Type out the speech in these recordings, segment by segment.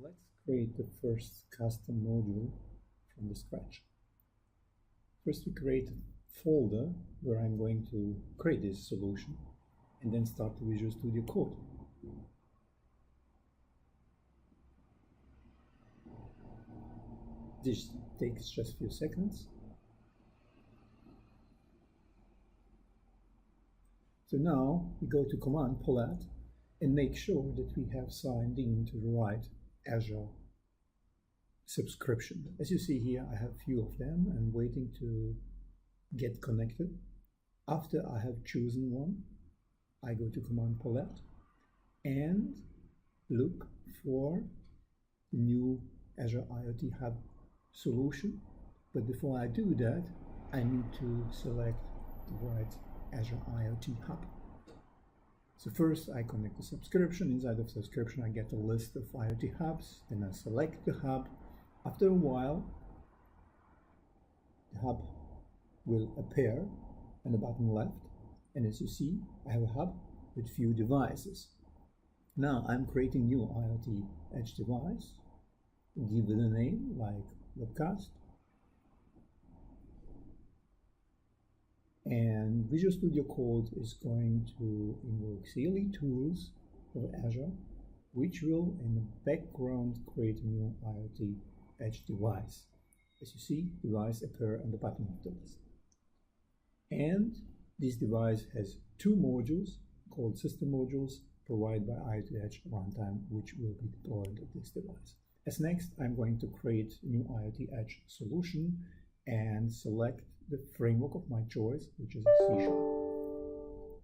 Let's create the first custom module from the scratch. First, we create a folder where I'm going to create this solution and then start the Visual Studio Code. This takes just a few seconds. So now we go to Command Palette and make sure that we have signed in to the right Azure subscription. As you see here, I have a few of them and waiting to get connected. After I have chosen one, I go to Command Palette and look for the new Azure IoT Hub solution. But before I do that, I need to select the right Azure IoT Hub. So first I connect the subscription. Inside of subscription I get a list of IoT hubs, then I select the hub. After a while the hub will appear on the bottom left, and as you see I have a hub with few devices. Now I'm creating new IoTEdge device, give it a name like webcast, and Visual Studio Code is going to invoke CLE tools of Azure, which will in the background create a new IoTEdge device. As you see, device appear on the bottom of the list. And this device has two modules called system modules provided by IoTEdge runtime, which will be deployed at this device. As next, I'm going to create a new IoTEdge solution and select the framework of my choice, which is CSHarp.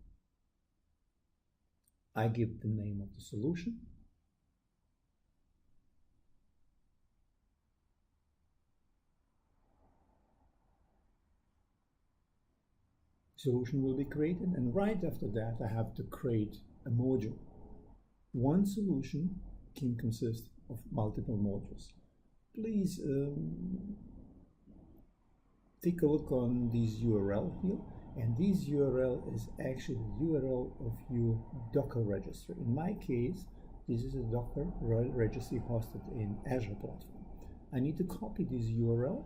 I give the name of the solution. Solution will be created, and right after that I have to create a module. One solution can consist of multiple modules. Please take a look on this URL here, and this URL is actually the URL of your Docker registry. In my case, this is a Docker registry hosted in Azure platform. I need to copy this URL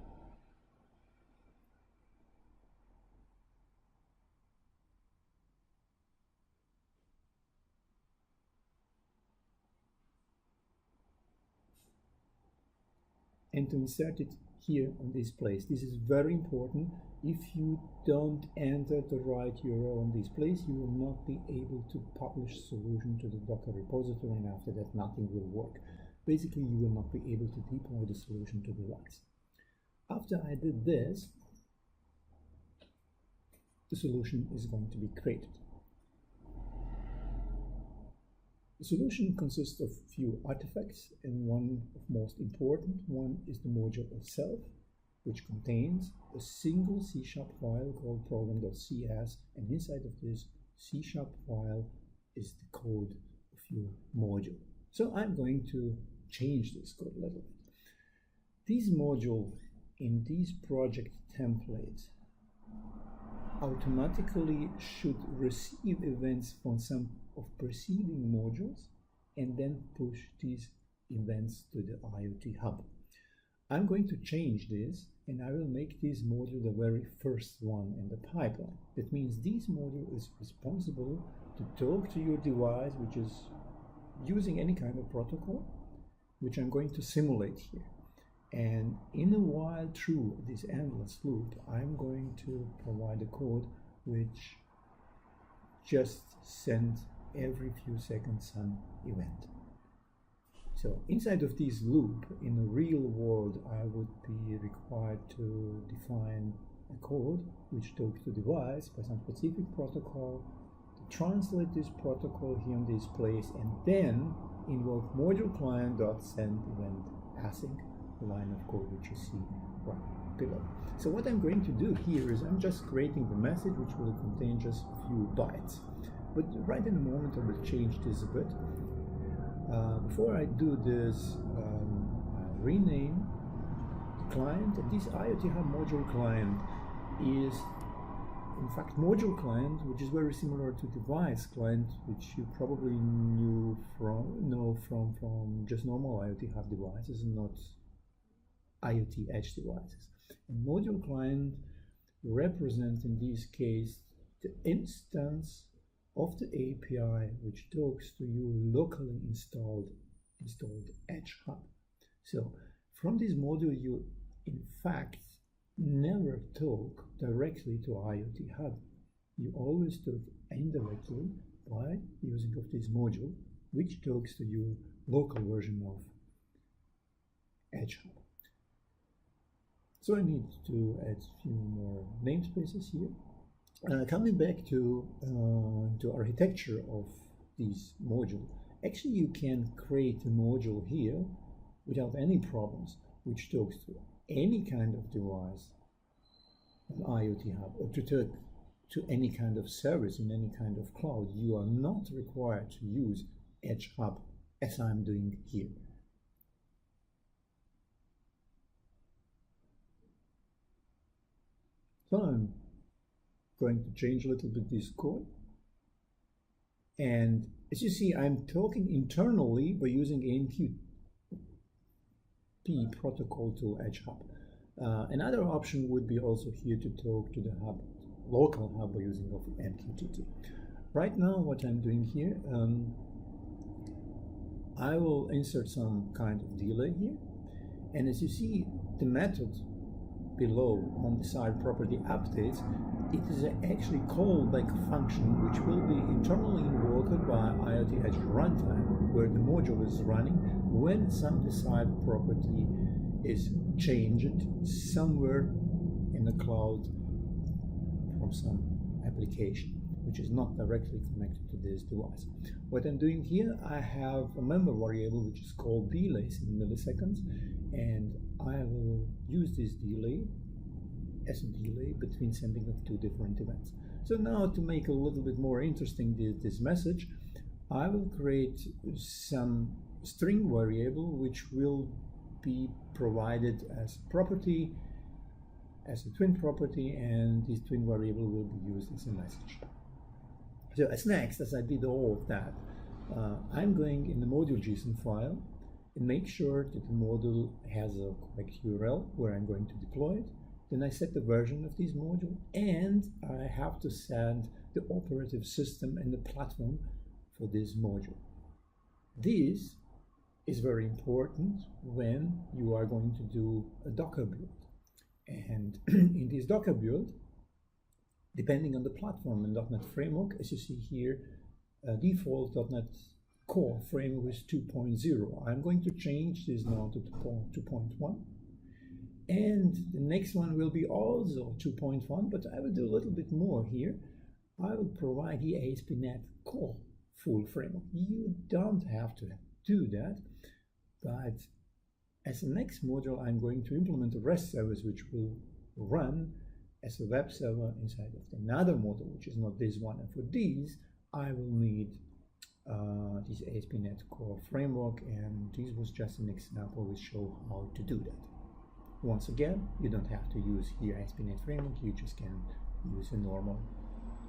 and to insert it here on this place. This is very important. If you don't enter the right URL on this place, you will not be able to publish solution to the Docker repository, and after that nothing will work. Basically, you will not be able to deploy the solution to the device. After I did this, the solution is going to be created. The solution consists of few artifacts, and one of most important one is the module itself, which contains a single C# file called program.cs, and inside of this C# file is the code of your module. So I'm going to change this code a little bit. This module in this project template automatically should receive events from some of preceding modules and then push these events to the IoT Hub. I'm going to change this, and I will make this module the very first one in the pipeline. That means this module is responsible to talk to your device, which is using any kind of protocol, which I'm going to simulate here. And in a while through this endless loop, I'm going to provide a code which just sends every few seconds an event. So inside of this loop, in the real world, I would be required to define a code which talks to the device by some specific protocol, to translate this protocol here in this place, and then invoke module client.send event async, the line of code which you see right below. So what I'm going to do here is I'm just creating the message which will contain just a few bytes. But right in the moment I will change this a bit. Before I do this, I rename the client, and this IoT Hub module client is in fact, module client, which is very similar to device client, which you probably know from just normal IoT Hub devices and not IoTEdge devices. And module client represents in this case the instance of the API which talks to your locally installed Edge Hub. So from this module, you in fact never talk directly to IoT Hub. You always talk indirectly by using of this module, which talks to your local version of Edge Hub. So I need to add a few more namespaces here. Coming back to architecture of this module, actually you can create a module here without any problems, which talks to any kind of device, an IoT Hub, or to talk to any kind of service in any kind of cloud. You are not required to use Edge Hub as I'm doing here. So I'm going to change a little bit this code. And as you see, I'm talking internally by using MQTT protocol to Edge Hub. Another option would be also here to talk to the hub, local hub, by using of MQTT. Right now, what I'm doing here, I will insert some kind of delay here. And as you see, the method below on the side property updates, it is actually called like a function which will be internally invoked by IoTEdge runtime, where the module is running when some desired property is changed somewhere in the cloud from some application which is not directly connected to this device. What I'm doing here, I have a member variable which is called delays in milliseconds, and I will use this delay as a delay between sending of two different events. So now, to make a little bit more interesting this message, I will create some string variable which will be provided as property, as a twin property, and this twin variable will be used as a message. So as next, as I did all of that, I'm going in the module JSON file and make sure that the module has a correct URL where I'm going to deploy it. Then I set the version of this module, and I have to set the operating system and the platform for this module. This is very important when you are going to do a Docker build. And in this Docker build, depending on the platform and .NET framework, as you see here, default .NET Core framework is 2.0. I'm going to change this now to 2.1. And the next one will be also 2.1, but I will do a little bit more here. I will provide the ASP.NET Core full framework. You don't have to do that, but as the next module, I'm going to implement a REST service which will run as a web server inside of another module, which is not this one. And for these, I will need this ASP.NET Core framework, and this was just an example which shows how to do that. Once again, you don't have to use here ASP.NET framework, you just can use a normal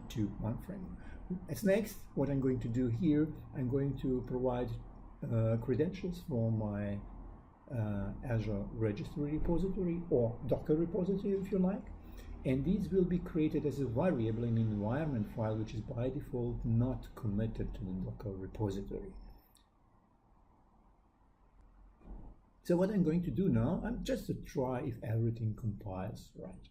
2.1 framework. As next, what I'm going to do here, I'm going to provide credentials for my Azure registry repository, or Docker repository if you like, and these will be created as a variable in an environment file which is by default not committed to the Docker repository. So what I'm going to do now, I'm just to try if everything compiles right.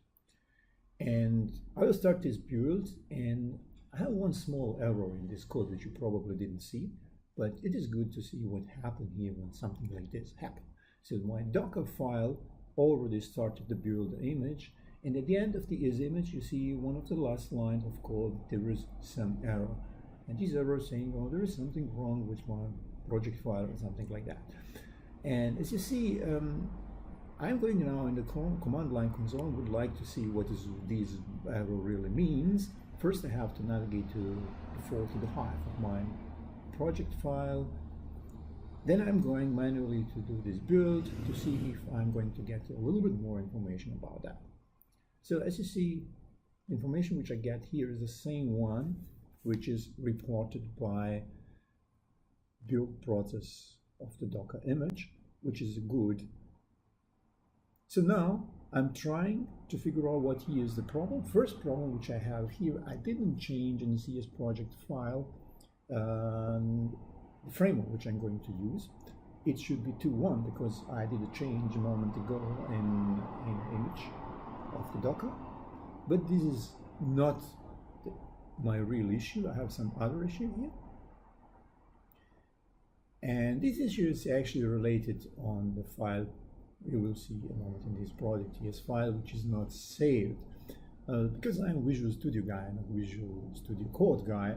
And I will start this build, and I have one small error in this code which you probably didn't see, but it is good to see what happened here when something like this happened. So my Docker file already started to build the image, and at the end of this image you see one of the last lines of code, there is some error. And this error is saying, oh, there is something wrong with my project file or something like that. And as you see, I'm going now in the command line console and would like to see what this arrow really means. First, I have to navigate to default to the hive of my project file. Then I'm going manually to do this build to see if I'm going to get a little bit more information about that. So as you see, information which I get here is the same one which is reported by build process of the Docker image, which is good. So now I'm trying to figure out what here is the problem. First problem which I have here, I didn't change in the CS project file the framework which I'm going to use. It should be 2.1 because I did a change a moment ago in image of the Docker. But this is not my real issue. I have some other issue here. And this issue is actually related on the file you will see a moment in this project TS file, which is not saved. Because I'm a Visual Studio guy and a Visual Studio Code guy,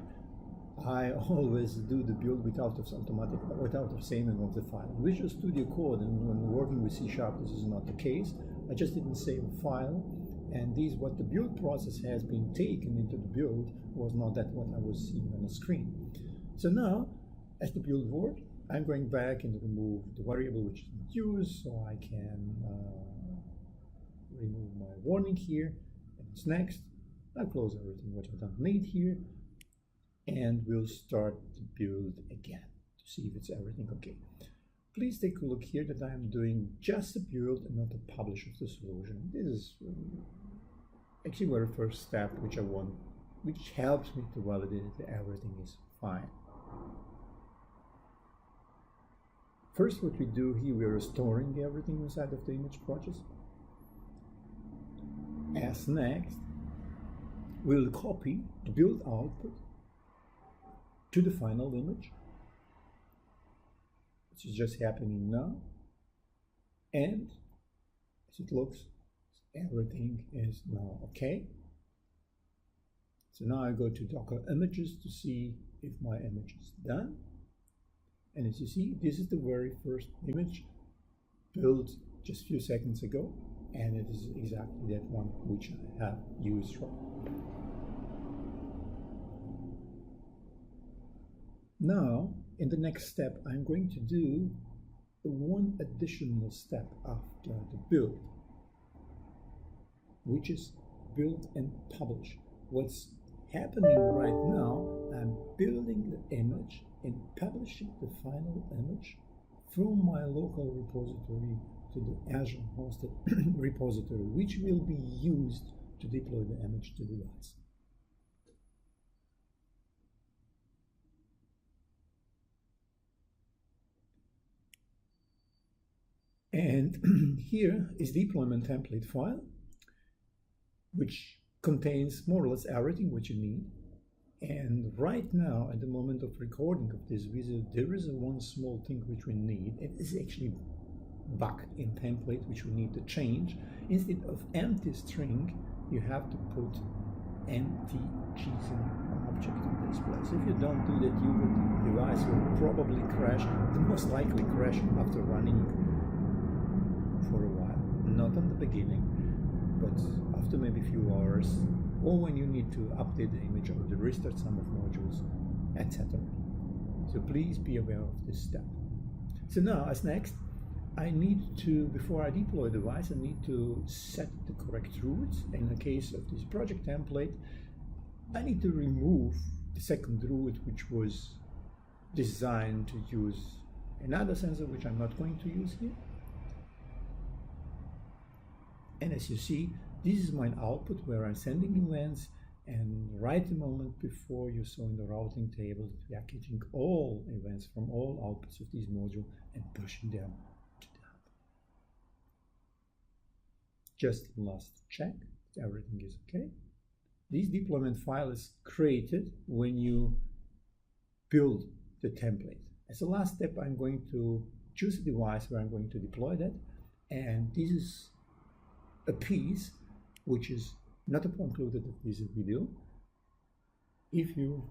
I always do the build without the saving of the file. Visual Studio Code, and when working with CSHarp, this is not the case. I just didn't save a file, and this what the build process has been taken into the build was not that what I was seeing on the screen. So now, as the build worked, I'm going back and remove the variable which is not used, so I can remove my warning here. And what's next? I'll close everything what I don't need here, and we'll start the build again to see if it's everything okay. Please take a look here that I'm doing just a build and not a publish of the solution. This is actually the very first step which I want, which helps me to validate that everything is fine. First, what we do here, we are restoring everything inside of the image project. As next, we'll copy the build output to the final image, which is just happening now. And as it looks, everything is now okay. So now I go to Docker images to see if my image is done. And as you see, this is the very first image built just a few seconds ago, and it is exactly that one which I have used from. Now, in the next step, I'm going to do one additional step after the build, which is build and publish. What's happening right now, I'm building the image and publishing the final image from my local repository to the Azure hosted repository, which will be used to deploy the image to the device. And here is the deployment template file, which contains more or less everything what you need. And right now, at the moment of recording of this video, there is one small thing which we need. It is actually bug in template which we need to change. Instead of empty string, you have to put empty JSON object in this place. If you don't do that, your device will probably crash. It will most likely crash after running for a while. Not on the beginning, but after maybe a few hours, or when you need to update the image or to restart some of modules, etc. So please be aware of this step. So now, as next, I need to, before I deploy the device, I need to set the correct routes. In the case of this project template, I need to remove the second route, which was designed to use another sensor, which I'm not going to use here. And as you see, this is my output where I'm sending events, and right the moment before you saw in the routing table that we are catching all events from all outputs of this module and pushing them to the hub. Just last check that everything is okay. This deployment file is created when you build the template. As a last step, I'm going to choose a device where I'm going to deploy that, and this is a piece which is not included in this video. If you